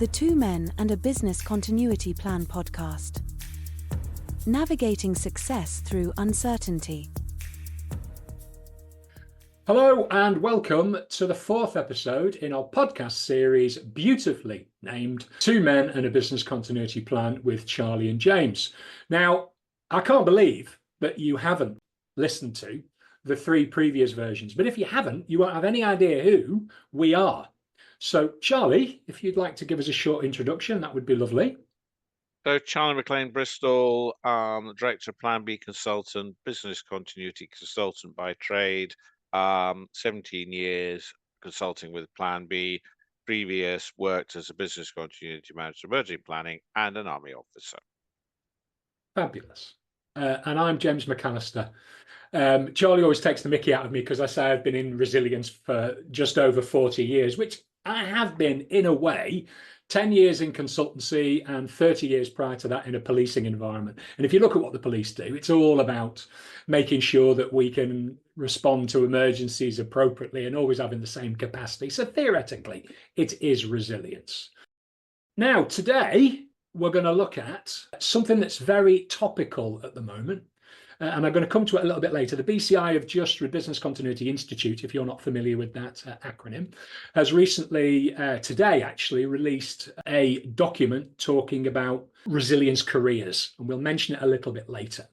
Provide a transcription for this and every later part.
the Two Men and a Business Continuity Plan podcast. Navigating success through uncertainty. Hello and welcome to the fourth episode in our podcast series, beautifully named Two Men and a Business Continuity Plan with Charlie and James. Now, I can't believe that you haven't listened to the three previous versions, but if you haven't, you won't have any idea who we are. So, Charlie, if you'd like to give us a short introduction, that would be lovely. So, Charlie McLean Bristol, Director, Plan B Consultant, Business Continuity Consultant by trade, 17 years consulting with Plan B, previous worked as a Business Continuity Manager, Emergency Planning, and an Army officer. Fabulous. And I'm James McAllister. Charlie always takes the mickey out of me because I say I've been in resilience for just over 40 years, which I have been in a way, 10 years in consultancy and 30 years prior to that in a policing environment. And if you look at what the police do, it's all about making sure that we can respond to emergencies appropriately and always having the same capacity. So theoretically, it is resilience. Now, today, we're going to look at something that's very topical at the moment. And I'm going to come to it a little bit later. The BCI have just, the Business Continuity Institute, if you're not familiar with that acronym, has recently, today actually, released a document talking about resilience careers. And we'll mention it a little bit later.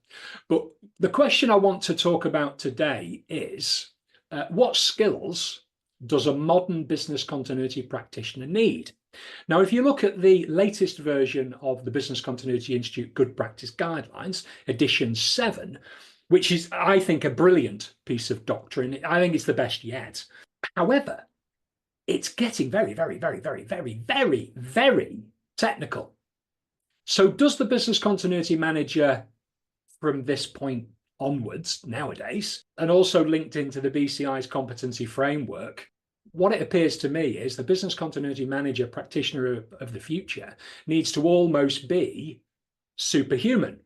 But the question I want to talk about today is, what skills does a modern business continuity practitioner need? Now, if you look at the latest version of the Business Continuity Institute Good Practice Guidelines, edition 7, which is, I think, a brilliant piece of doctrine. I think it's the best yet. However, it's getting very, very, very, very, very, very, very technical. So does the business continuity manager from this point onwards nowadays, and also linked into the BCI's competency framework, what it appears to me is the business continuity manager practitioner of the future needs to almost be superhuman.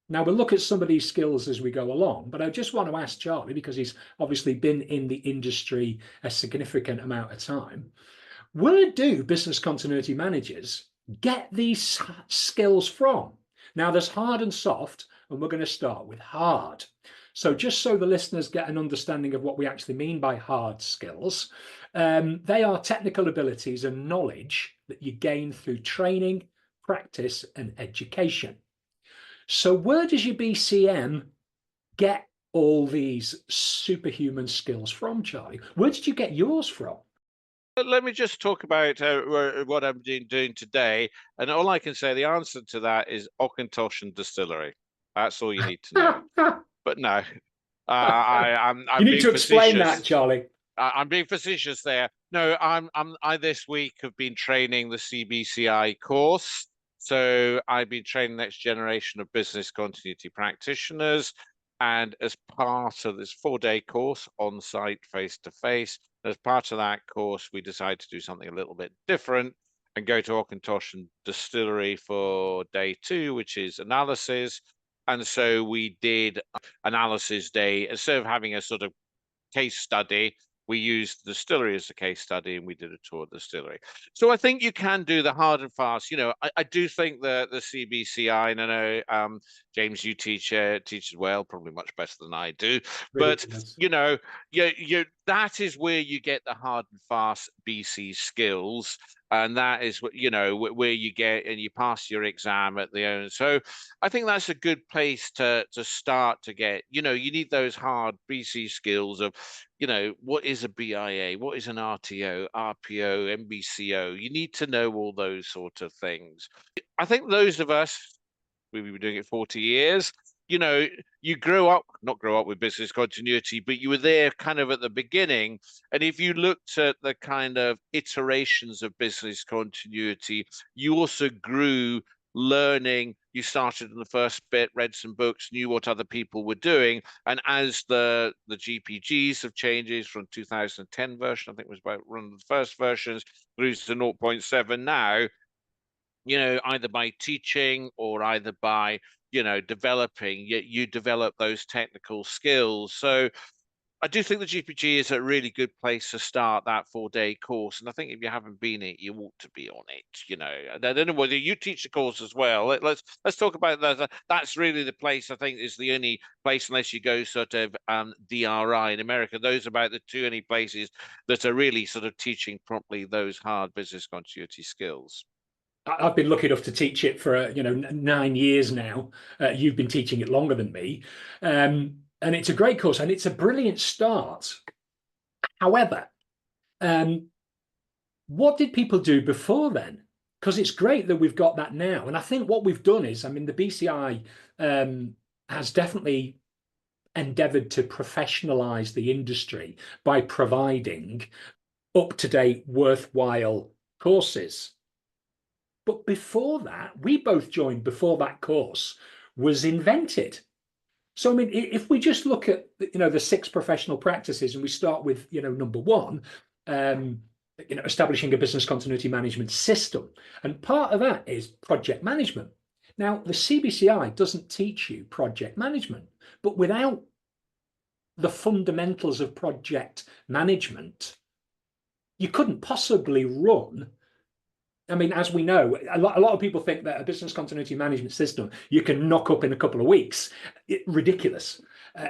Now, we'll look at some of these skills as we go along, but I just want to ask Charlie, because he's obviously been in the industry a significant amount of time, where do business continuity managers get these skills from? Now, there's hard and soft, and we're going to start with hard. So just so the listeners get an understanding of what we actually mean by hard skills, they are technical abilities and knowledge that you gain through training, practice, and education. So where does your BCM get all these superhuman skills from, Charlie? Where did you get yours from? Let me just talk about what I'm doing today. And all I can say, the answer to that is Auchentoshan and Distillery. That's all you need to know. But no, I'm you need to explain facetious. that, Charlie. I'm being facetious there. No, I this week have been training the CBCI course. So I've been training next generation of business continuity practitioners. And as part of this 4-day course on site, face to face, as part of that course, we decided to do something a little bit different and go to Auchentoshan Distillery for day 2, which is analysis. And so we did analysis day. Instead of having a sort of case study, we used the distillery as a case study, and we did a tour of the distillery. So I think you can do the hard and fast. You know, I do think the CBCI, and I know James, you teach as well, probably much better than I do. Really, but yes. you know, you that is where you get the hard and fast BC skills. And that is what, you know, where you get and you pass your exam at the end. So I think that's a good place to start to get, you know, you need those hard BC skills of, you know, what is a BIA? What is an RTO, RPO, MBCO? You need to know all those sort of things. I think those of us, we've been doing it 40 years, you know, you not grow up with business continuity, but you were there kind of at the beginning. And if you looked at the kind of iterations of business continuity, you also grew learning. You started in the first bit, read some books, knew what other people were doing. And as the GPGs have changes from 2010 version, I think was about one of the first versions, through to 0.7 now, you know, either by teaching or either by, you know, developing, you develop those technical skills. So I do think the GPG is a really good place to start that 4-day course. And I think if you haven't been it, you ought to be on it. You know, and I don't know whether you teach the course as well. Let's talk about that. That's really the place I think is the only place, unless you go sort of DRI in America. Those are about the two only places that are really sort of teaching properly those hard business continuity skills. I've been lucky enough to teach it for 9 years now. You've been teaching it longer than me, and it's a great course and it's a brilliant start. However, what did people do before then? Because it's great that we've got that now, and I think what we've done is, I mean, the BCI has definitely endeavoured to professionalise the industry by providing up-to-date, worthwhile courses. But before that, we both joined before that course was invented. So, I mean, if we just look at, the 6 professional practices and we start with, number 1, establishing a business continuity management system. And part of that is project management. Now, the CBCI doesn't teach you project management, but without the fundamentals of project management, you couldn't possibly run. I mean, as we know, a lot of people think that a business continuity management system you can knock up in a couple of weeks. Ridiculous.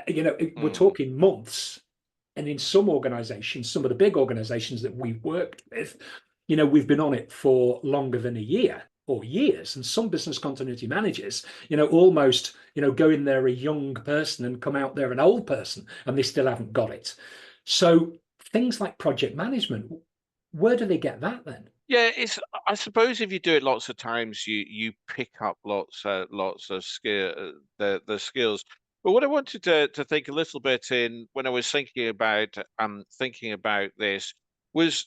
We're talking months. And in some organizations, some of the big organizations that we've worked with, we've been on it for longer than a year or years. And some business continuity managers, almost, go in there a young person and come out there an old person, and they still haven't got it. So things like project management, where do they get that then? Yeah, I suppose if you do it lots of times, you pick up lots of skill, the skills. But what I wanted to think a little bit in when I was thinking about this was,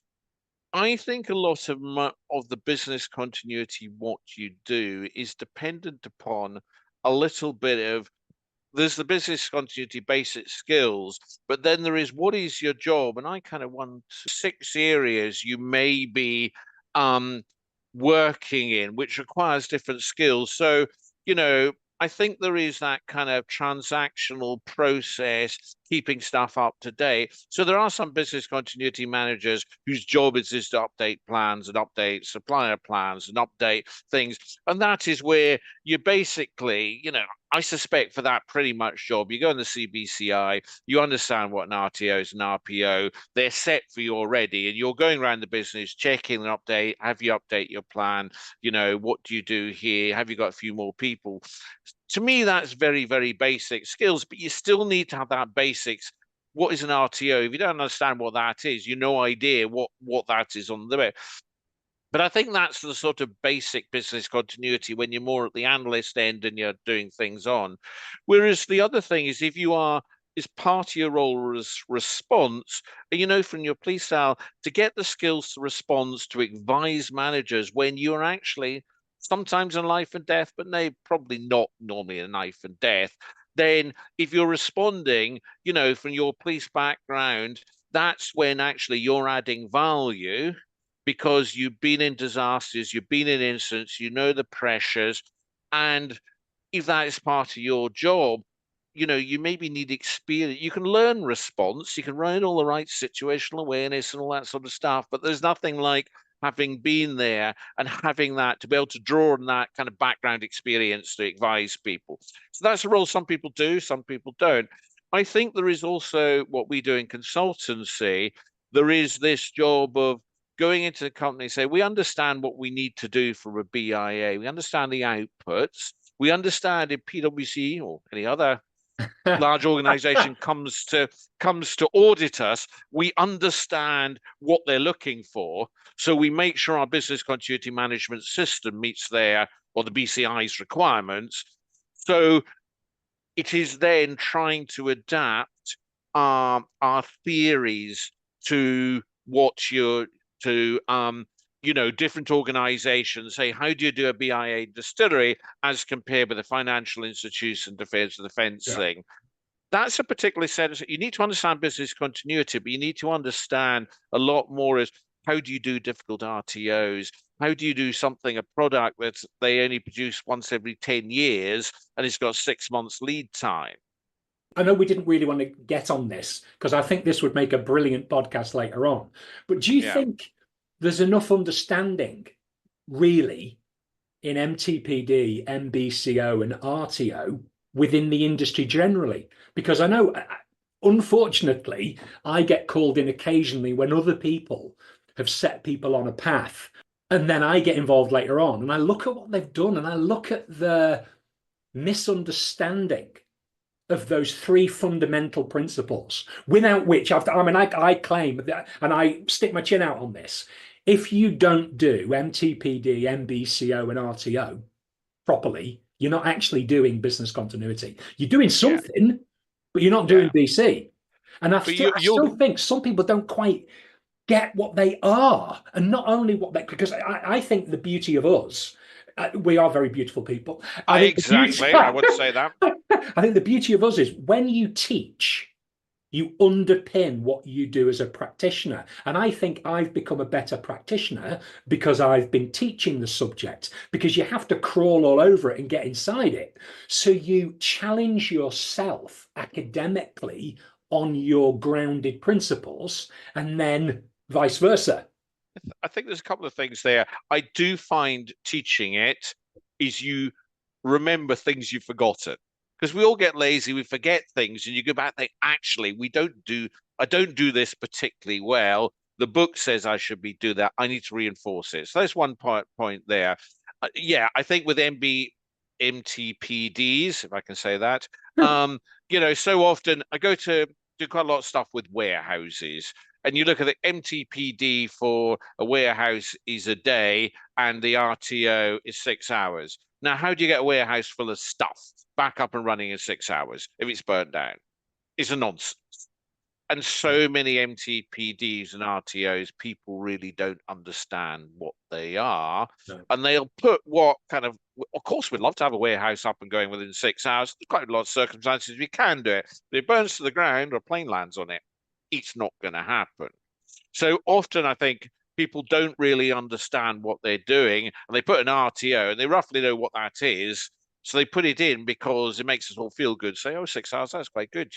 I think a lot of the business continuity, what you do is dependent upon a little bit of, there's the business continuity basic skills, but then there is what is your job, and I kind of want 6 areas you may be working in, which requires different skills. So, I think there is that kind of transactional process, keeping stuff up to date. So there are some business continuity managers whose job is to update plans and update supplier plans and update things. And that is where you basically, I suspect for that pretty much job, you go in the CBCI, you understand what an RTO is, an RPO, they're set for you already, and you're going around the business, checking an update, have you update your plan, what do you do here, have you got a few more people? To me, that's very, very basic skills, but you still need to have that basics. What is an RTO? If you don't understand what that is, no idea what that is on the way. But I think that's the sort of basic business continuity when you're more at the analyst end and you're doing things on. Whereas the other thing is, if you are, is part of your role as response, from your police style, to get the skills to respond, to advise managers when you're actually sometimes in life and death, but no, probably not normally in life and death. Then if you're responding, from your police background, that's when actually you're adding value, because you've been in disasters, you've been in incidents, the pressures. And if that is part of your job, you maybe need experience. You can learn response, you can learn all the right situational awareness and all that sort of stuff, but there's nothing like having been there and having that to be able to draw on that kind of background experience to advise people. So that's a role some people do, some people don't. I think there is also what we do in consultancy. There is this job of going into the company, say, we understand what we need to do for a BIA. We understand the outputs. We understand if PwC or any other large organization comes to audit us, we understand what they're looking for. So we make sure our business continuity management system meets their, or the BCI's requirements. So it is then trying to adapt our theories to what you're, to different organizations. Say, how do you do a BIA distillery as compared with a financial institution defense thing? That's a particular set. You need to understand business continuity, but you need to understand a lot more as how do you do difficult RTOs? How do you do something, a product that they only produce once every 10 years and it's got 6 months lead time? I know we didn't really want to get on this because I think this would make a brilliant podcast later on. But do you think there's enough understanding, really, in MTPD, MBCO, and RTO within the industry generally? Because I know, unfortunately, I get called in occasionally when other people have set people on a path, and then I get involved later on, and I look at what they've done, and I look at the misunderstanding of those three fundamental principles, without which, I claim that, and I stick my chin out on this, if you don't do MTPD, MBCO, and RTO properly, you're not actually doing business continuity. You're doing something, but you're not doing BC. And I still think some people don't quite get what they are, and not only what they, because I think the beauty of us, we are very beautiful people. I would say that. I think the beauty of us is when you teach, you underpin what you do as a practitioner. And I think I've become a better practitioner because I've been teaching the subject, because you have to crawl all over it and get inside it. So you challenge yourself academically on your grounded principles, and then vice versa. I think there's a couple of things there. I do find teaching it is you remember things you've forgotten, because we all get lazy, we forget things, and you go back, actually, I don't do this particularly well. The book says I should do that. I need to reinforce it. So there's one point there. I think with MTPDs, if I can say that, so often I do quite a lot of stuff with warehouses. And you look at the MTPD for a warehouse is a day, and the RTO is 6 hours. Now, how do you get a warehouse full of stuff back up and running in 6 hours if it's burnt down? It's a nonsense. And so many MTPDs and RTOs, people really don't understand what they are. No. And they'll put of course, we'd love to have a warehouse up and going within 6 hours. There's quite a lot of circumstances we can do it. But it burns to the ground or a plane lands on it, it's not going to happen. So often I think people don't really understand what they're doing, and they put an RTO and they roughly know what that is. So they put it in because it makes us all feel good. Say, 6 hours, that's quite good,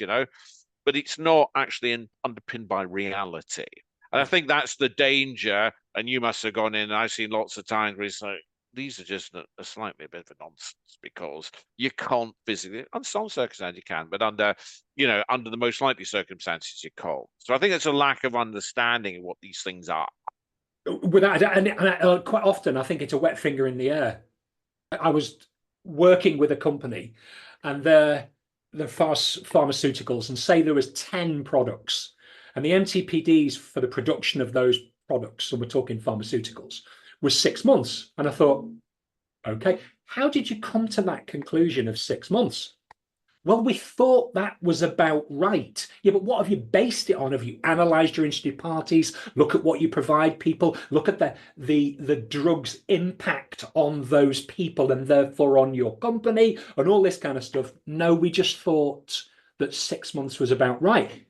but it's not actually underpinned by reality. And I think that's the danger. And you must have gone in, and I've seen lots of times where it's like, these are just a slightly bit of a nonsense, because you can't physically, under some circumstances you can, but under the most likely circumstances you can't. So I think it's a lack of understanding of what these things are. Quite often I think it's a wet finger in the air. I was working with a company, and the pharmaceuticals, and say there was 10 products, and the MTPDs for the production of those products, and we're talking pharmaceuticals, was 6 months. And I thought, okay, how did you come to that conclusion of 6 months? Well, we thought that was about right. Yeah, but what have you based it on? Have you analysed your interested parties? Look at what you provide people. Look at the drug's impact on those people and therefore on your company and all this kind of stuff. No, we just thought that 6 months was about right.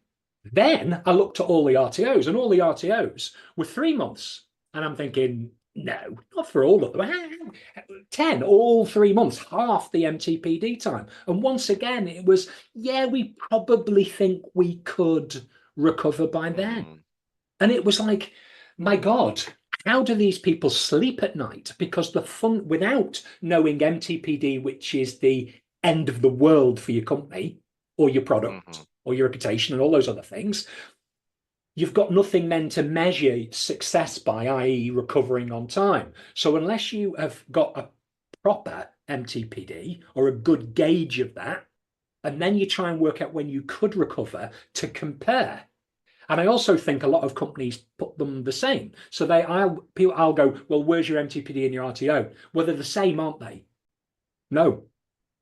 Then I looked at all the RTOs, and all the RTOs were 3 months. And I'm thinking, no, not for all of them. 10, all 3 months, half the MTPD time. And once again, it was, we probably think we could recover by then. And it was like, my God, how do these people sleep at night? Because without knowing MTPD, which is the end of the world for your company or your product or your reputation and all those other things, you've got nothing then to measure success by, i.e. recovering on time. So unless you have got a proper MTPD or a good gauge of that, and then you try and work out when you could recover to compare. And I also think a lot of companies put them the same. So I'll go, well, where's your MTPD and your RTO? Well, they're the same, aren't they? No.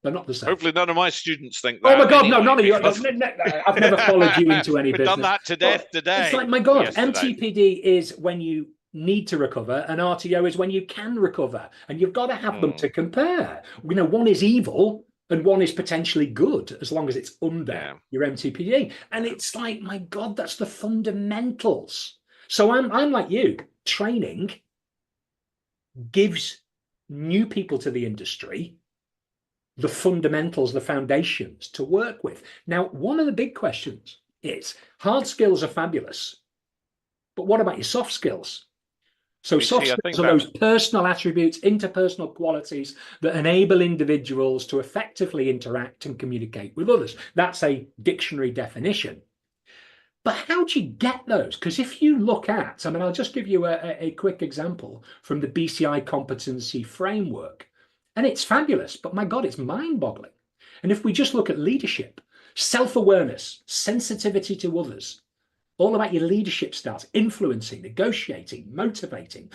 They're not the same. Hopefully none of my students think that. Oh my God, anyway, no, none of you. I've never followed you into any business. We've done that to death today. It's like, my God, MTPD is when you need to recover, and RTO is when you can recover. And you've got to have them to compare. One is evil and one is potentially good, as long as it's under your MTPD. And it's like, my God, that's the fundamentals. So I'm like you. Training gives new people to the industry the fundamentals, the foundations to work with. Now, one of the big questions is hard skills are fabulous, but what about your soft skills? So soft skills are those personal attributes, interpersonal qualities that enable individuals to effectively interact and communicate with others. That's a dictionary definition. But how do you get those? Because if you look at, I mean, I'll just give you a quick example from the BCI competency framework. And it's fabulous, but my God, it's mind-boggling. And if we just look at leadership, self-awareness, sensitivity to others, all about your leadership styles, influencing, negotiating, motivating,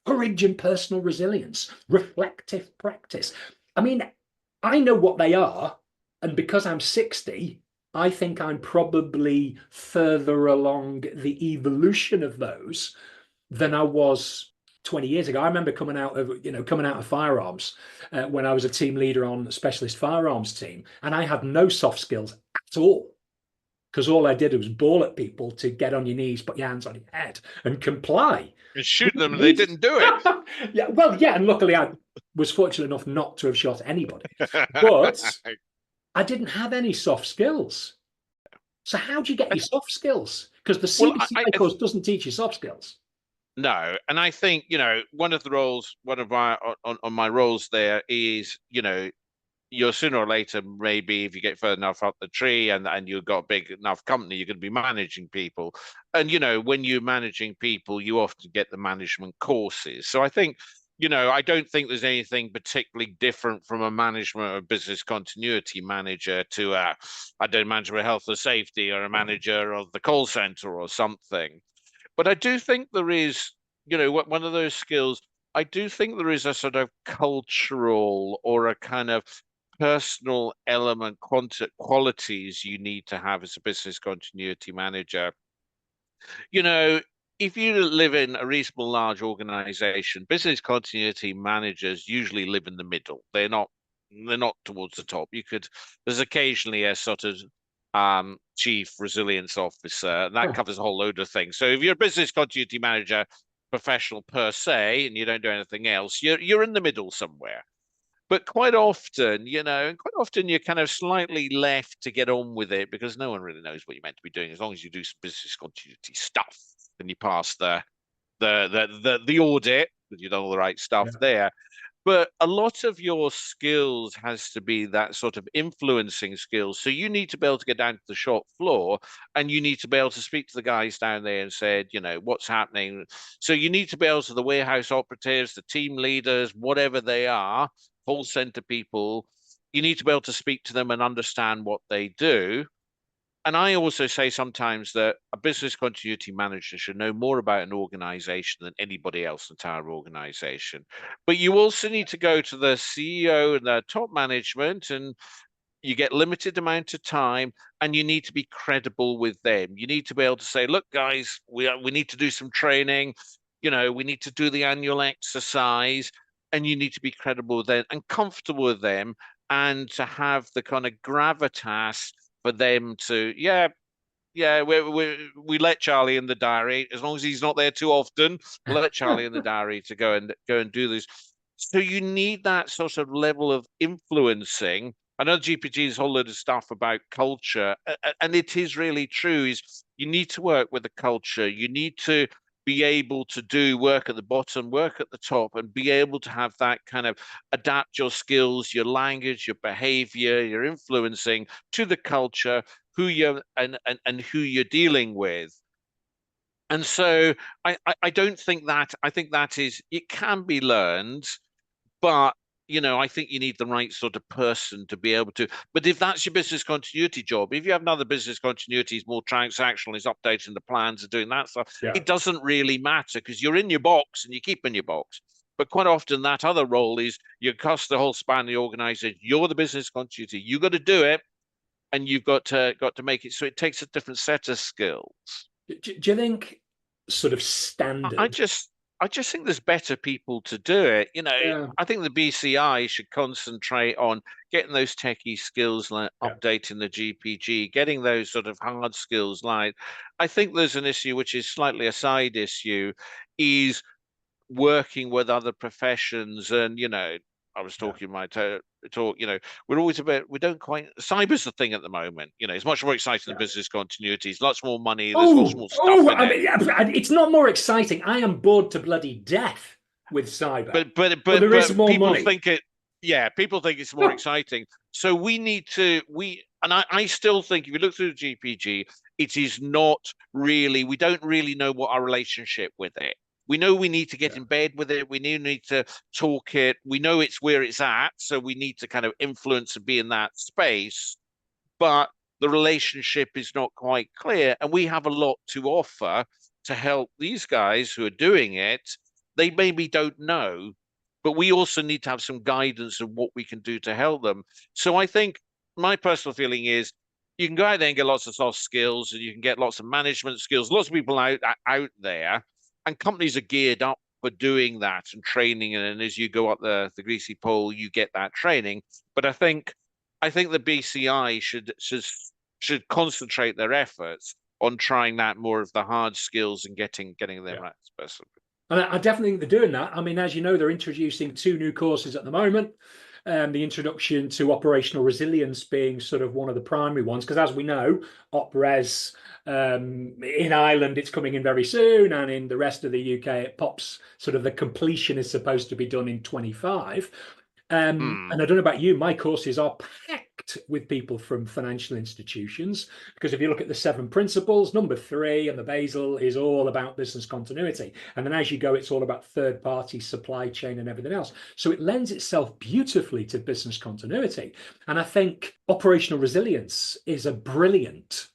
courage and personal resilience, reflective practice. I mean, I know what they are. And because I'm 60, I think I'm probably further along the evolution of those than I was 20 years ago. I remember coming out of firearms when I was a team leader on a specialist firearms team, and I had no soft skills at all, because all I did was bawl at people to get on your knees, put your hands on your head, and comply. And shoot them, and they didn't do it. Yeah, and luckily I was fortunate enough not to have shot anybody. But I didn't have any soft skills. So how do you get your soft skills? Because the CBCI course doesn't teach you soft skills. No, and I think, one of my roles there is, you're sooner or later, maybe if you get further enough up the tree and you've got a big enough company, you're going to be managing people. And, when you're managing people, you often get the management courses. So I think, I don't think there's anything particularly different from a management or business continuity manager to manager of health or safety, or a manager of the call center or something. But I do think there is, one of those skills, I do think there is a sort of cultural or a kind of personal element, qualities you need to have as a business continuity manager. If you live in a reasonable large organization, business continuity managers usually live in the middle. They're not towards the top. There's occasionally a sort of chief resilience officer. That covers a whole load of things. So if you're a business continuity manager, professional per se, and you don't do anything else, you're in the middle somewhere. But quite often, you're kind of slightly left to get on with it, because no one really knows what you're meant to be doing. As long as you do some business continuity stuff, then you pass the audit, that you've done all the right stuff there. But a lot of your skills has to be that sort of influencing skills. So you need to be able to get down to the shop floor, and you need to be able to speak to the guys down there and say, what's happening. So you need to be able to the warehouse operatives, the team leaders, whatever they are, call center people, you need to be able to speak to them and understand what they do. And I also say sometimes that a business continuity manager should know more about an organization than anybody else in the entire organization. But you also need to go to the CEO and the top management, and you get limited amount of time, and you need to be credible with them. You need to be able to say, look, guys, we need to do some training. We need to do the annual exercise, and you need to be credible with them and comfortable with them, and to have the kind of gravitas for them to, we let Charlie in the diary, as long as he's not there too often. We'll let Charlie in the diary to go and do this. So you need that sort of level of influencing. I know GPG's whole load of stuff about culture, and it is really true. Is you need to work with the culture. You need to be able to do work at the bottom, work at the top, and be able to have that kind of adapt your skills, your language, your behavior, your influencing to the culture, who you're and who you're dealing with. And so I don't think that, I think that is, it can be learned, but I think you need the right sort of person to be able to. But if that's your business continuity job, if you have another business continuity, is more transactional, is updating the plans and doing that stuff, it doesn't really matter, because you're in your box and you keep in your box. But quite often that other role is you across the whole span of the organization. You're the business continuity. You got to do it, and you've got to make it. So it takes a different set of skills. Do you think sort of standard? I just think there's better people to do it. I think the BCI should concentrate on getting those techie skills, like updating the GPG, getting those sort of hard skills. Like, I think there's an issue which is slightly a side issue, is working with other professions. And, I was talking my talk, we're always we don't quite, cyber's the thing at the moment. It's much more exciting than business continuity. It's lots more money. There's lots more stuff in it. Yeah, it's not more exciting. I am bored to bloody death with cyber. But there is more people money. think people think it's more exciting. So we need to, I still think if you look through the GPG, it is not really, we don't really know what our relationship with it. We know we need to get in bed with it. We need to talk it. We know it's where it's at. So we need to kind of influence and be in that space. But the relationship is not quite clear. And we have a lot to offer to help these guys who are doing it. They maybe don't know, but we also need to have some guidance of what we can do to help them. So I think my personal feeling is you can go out there and get lots of soft skills, and you can get lots of management skills. Lots of people out there. And companies are geared up for doing that and training. And as you go up the greasy pole, you get that training. But I think the BCI should concentrate their efforts on trying that more of the hard skills and getting them right. And I definitely think they're doing that. I mean, as you know, they're introducing 2 new courses at the moment. The introduction to operational resilience being sort of one of the primary ones, because as we know, OpRes in Ireland, it's coming in very soon, and in the rest of the UK, it pops sort of the completion is supposed to be done in 25. And I don't know about you, my courses are packed with people from financial institutions, because if you look at the 7 principles, number 3 and the basal is all about business continuity. And then as you go, it's all about third-party supply chain and everything else. So it lends itself beautifully to business continuity. And I think operational resilience is a brilliant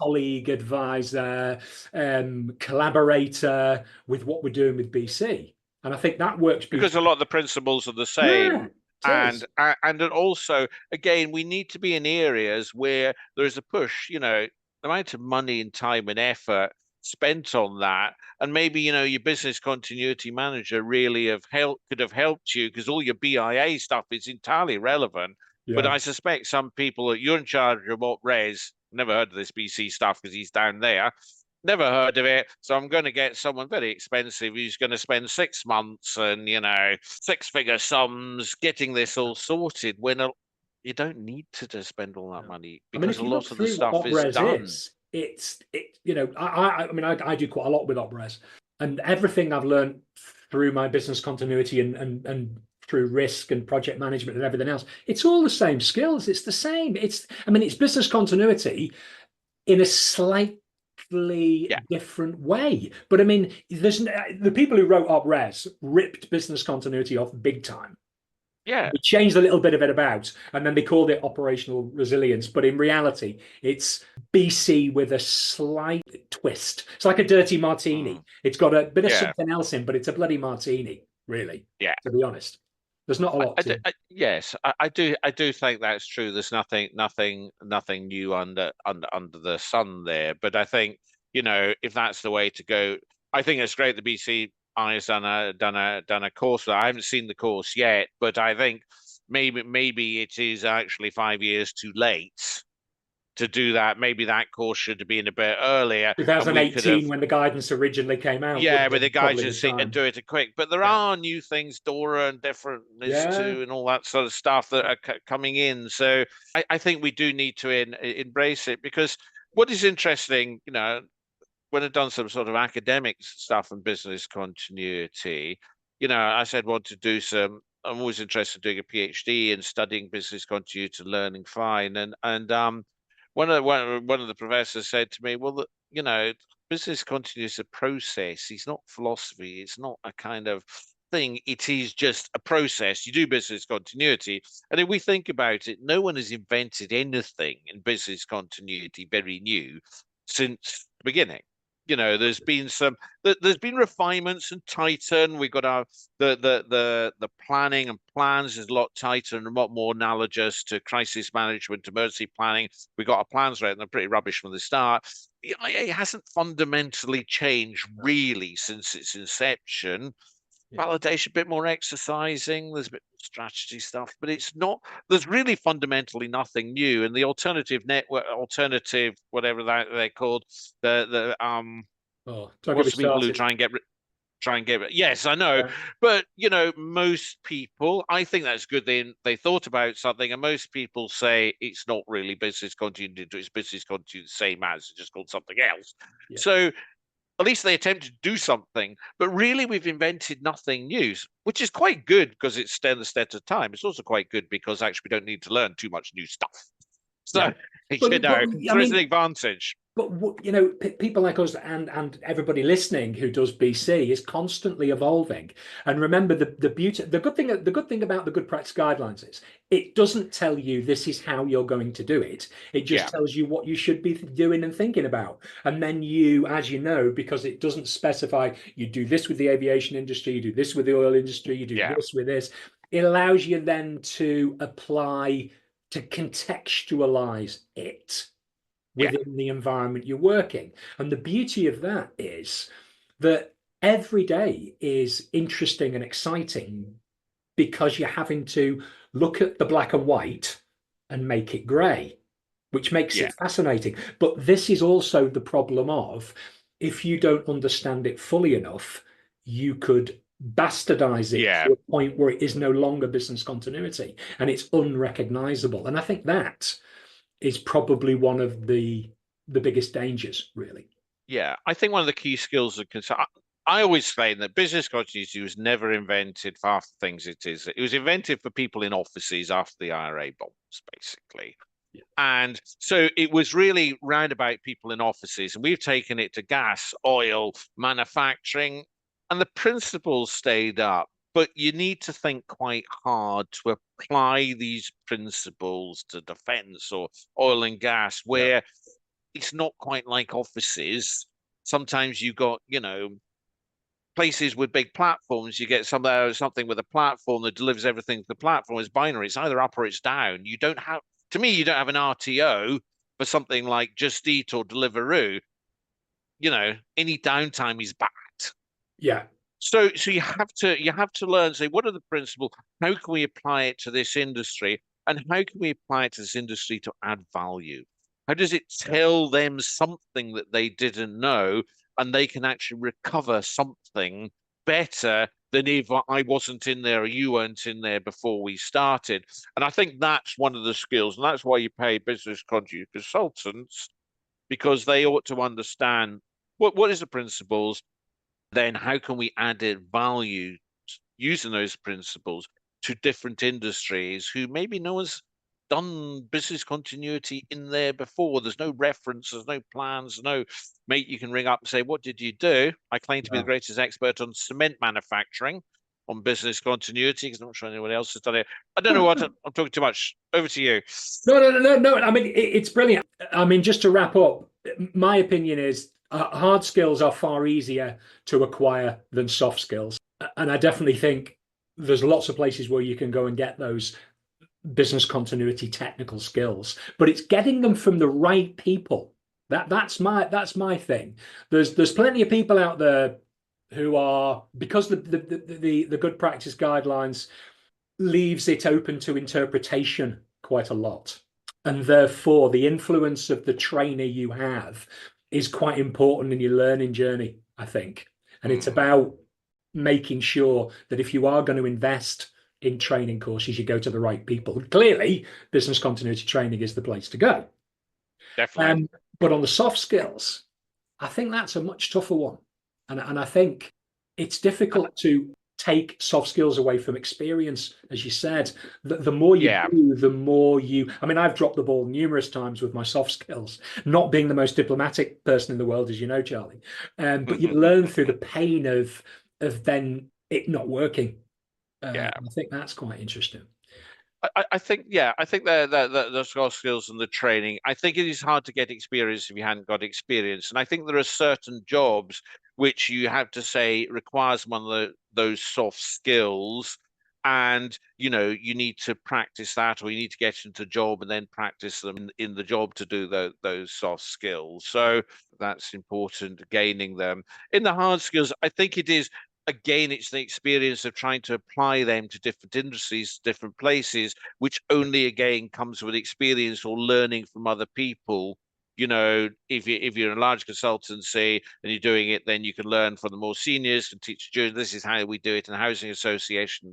colleague, advisor, collaborator with what we're doing with BC. And I think that works because a lot of the principles are the same. And also, again, we need to be in areas where there's a push, the amount of money and time and effort spent on that. And maybe, your business continuity manager really could have helped you, because all your BIA stuff is entirely relevant. Yeah. But I suspect some people, you're in charge of OpRes, never heard of this BC stuff because he's down there. Never heard of it, so I'm going to get someone very expensive who's going to spend 6 months and 6-figure sums getting this all sorted. When you don't need to spend all that money, because a lot of the stuff is done. I do quite a lot with OpRes, and everything I've learned through my business continuity and through risk and project management and everything else, it's all the same skills. It's the same. It's business continuity in a slight different way. But there's the people who wrote OpRes ripped business continuity off big time. Yeah. They changed a little bit of it about, and then they called it operational resilience. But in reality, it's BC with a slight twist. It's like a dirty martini. It's got a bit of something else in, but it's a bloody martini, really. Yeah. To be honest. There's not a lot. Yes, I do think that's true. There's nothing new under the sun there. But I think if that's the way to go, I think it's great. The BCI has done a course. I haven't seen the course yet, but I think maybe it is actually 5 years too late to do that. Maybe that course should have been a bit earlier. 2018, when the guidance originally came out. Yeah, but the guidance and do it quick. But there are new things, DORA and different NIS2 and all that sort of stuff that are coming in. So I think we do need to embrace it, because what is interesting, when I've done some sort of academic stuff in business continuity, I said want to do some. I'm always interested in doing a PhD and studying business continuity, learning fine, and one of the professors said to me, well, business continuity is a process. It's not philosophy. It's not a kind of thing. It is just a process. You do business continuity. And if we think about it, no one has invented anything in business continuity very new since the beginning. There's been refinements and tighten. We've got the planning and plans is a lot tighter and a lot more analogous to crisis management, emergency planning. We got our plans right, and they're pretty rubbish from the start. It hasn't fundamentally changed really since its inception. Validation, a bit more exercising. There's a bit more strategy stuff, but it's not. There's really fundamentally nothing new. And the alternative network, whatever that they're called, what's the people who try and get try and get it. Yes, I know. Yeah. But, most people, I think that's good. They thought about something, and most people say it's not really business continuity, it's business continuity, the same as, it's just called something else. Yeah. So at least they attempted to do something, but really we've invented nothing new, which is quite good because it's the stead of time. It's also quite good because actually we don't need to learn too much new stuff. So, Yeah. But, there is an advantage. But people like us and everybody listening who does BC is constantly evolving. And remember, the good thing about the good practice guidelines is it doesn't tell you this is how you're going to do it. It just tells you what you should be doing and thinking about. And then you, as you know, because it doesn't specify you do this with the aviation industry, you do this with the oil industry, you do this with this. It allows you then to apply, to contextualize it within the environment you're working. And the beauty of that is that every day is interesting and exciting because you're having to look at the black and white and make it grey, which makes it fascinating. But this is also the problem of, if you don't understand it fully enough, you could bastardize it to a point where it is no longer business continuity and it's unrecognizable. And I think that is probably one of the biggest dangers, really. Yeah, I think one of the key skills of I always say that business continuity was never invented for half the things it is. It was invented for people in offices after the IRA bombs, basically. Yeah. And so it was really roundabout people in offices, and we've taken it to gas, oil, manufacturing, and the principles stayed up. But you need to think quite hard to apply these principles to defense or oil and gas, where it's not quite like offices. Sometimes you've got, places with big platforms. You get something with a platform that delivers everything to the platform is binary. It's either up or it's down. You don't have an RTO for something like Just Eat or Deliveroo. Any downtime is bad. Yeah. So you have to learn, say, what are the principles? How can we apply it to this industry? And how can we apply it to this industry to add value? How does it tell them something that they didn't know, and they can actually recover something better than if I wasn't in there or you weren't in there before we started? And I think that's one of the skills, and that's why you pay business continuity consultants, because they ought to understand what is the principles. Then how can we add value using those principles to different industries who maybe no one's done business continuity in there before? There's no reference, there's no plans, no mate you can ring up and say, what did you do? I claim to be the greatest expert on cement manufacturing, on business continuity, because I'm not sure anyone else has done it. I don't know what, I'm talking too much. Over to you. No. I mean, it's brilliant. I mean, just to wrap up, my opinion is hard skills are far easier to acquire than soft skills. And I definitely think there's lots of places where you can go and get those business continuity technical skills, but it's getting them from the right people. That's my thing. There's plenty of people out there who are, because the good practice guidelines leaves it open to interpretation quite a lot. And therefore the influence of the trainer you have is quite important in your learning journey, I think. And it's about making sure that if you are going to invest in training courses, you go to the right people. Clearly, business continuity training is the place to go. Definitely. But on the soft skills, I think that's a much tougher one. And I think it's difficult to take soft skills away from experience. As you said, the more you do, the more you, I mean, I've dropped the ball numerous times with my soft skills, not being the most diplomatic person in the world, as you know, Charlie. But you learn through the pain of then it not working. I think that's quite interesting. I think the soft skills and the training, I think it is hard to get experience if you hadn't got experience. And I think there are certain jobs which you have to say requires one of those soft skills. And, you need to practice that, or you need to get into a job and then practice them in the job to do those soft skills. So that's important, gaining them. In the hard skills, I think it is, again, it's the experience of trying to apply them to different industries, different places, which only, again, comes with experience or learning from other people if you're in a large consultancy and you're doing it, then you can learn from the more seniors and teach juniors. This is how we do it in a housing association.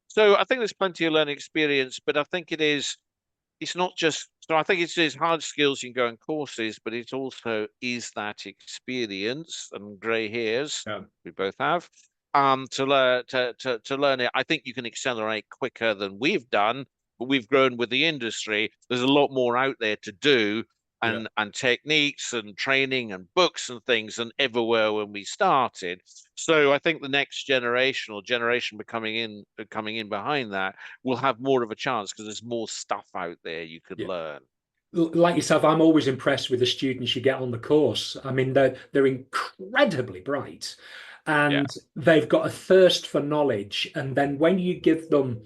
So I think there's plenty of learning experience, but I think it's not just, so I think it's hard skills you can go in courses, but it also is that experience and grey hairs we both have to learn it. I think you can accelerate quicker than we've done, but we've grown with the industry. There's a lot more out there to do, and techniques and training and books and things than ever were when we started. So I think the next generation coming in behind that will have more of a chance because there's more stuff out there you could learn. Like yourself, I'm always impressed with the students you get on the course. I mean, they're incredibly bright, and they've got a thirst for knowledge. And then when you give them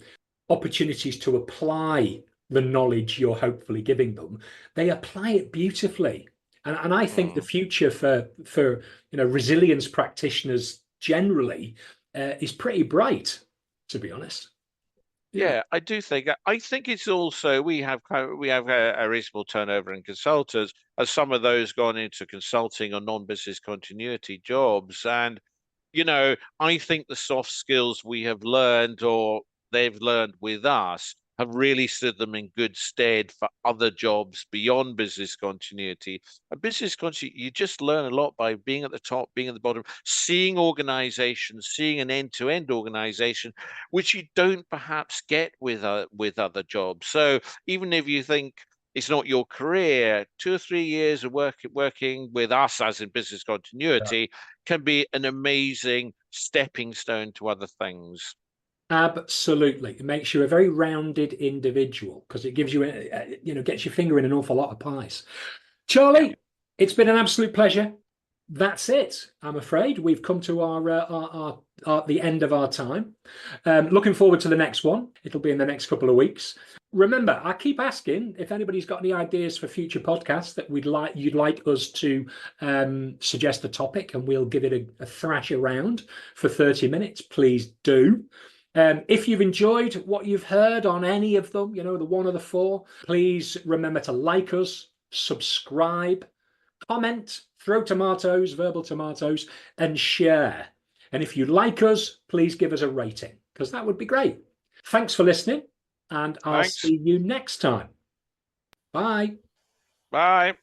opportunities to apply the knowledge you're hopefully giving them, they apply it beautifully. And I think the future for resilience practitioners generally is pretty bright, to be honest. Yeah, I do think. I think it's also we have a reasonable turnover in consultants, as some of those gone into consulting or non-business continuity jobs, and I think the soft skills we have learned or they've learned with us have really stood them in good stead for other jobs beyond business continuity. A business continuity, you just learn a lot by being at the top, being at the bottom, seeing organizations, seeing an end-to-end organization, which you don't perhaps get with other jobs. So even if you think it's not your career, 2 or 3 years of working with us as in business continuity can be an amazing stepping stone to other things. Absolutely. It makes you a very rounded individual because it gives you, gets your finger in an awful lot of pies. Charlie, it's been an absolute pleasure. That's it. I'm afraid we've come to our the end of our time. Looking forward to the next one. It'll be in the next couple of weeks. Remember, I keep asking if anybody's got any ideas for future podcasts that you'd like us to suggest a topic, and we'll give it a thrash around for 30 minutes. Please do. If you've enjoyed what you've heard on any of them, the one or the four, please remember to like us, subscribe, comment, throw tomatoes, verbal tomatoes, and share. And if you like us, please give us a rating, because that would be great. Thanks for listening, and I'll see you next time. Bye. Bye.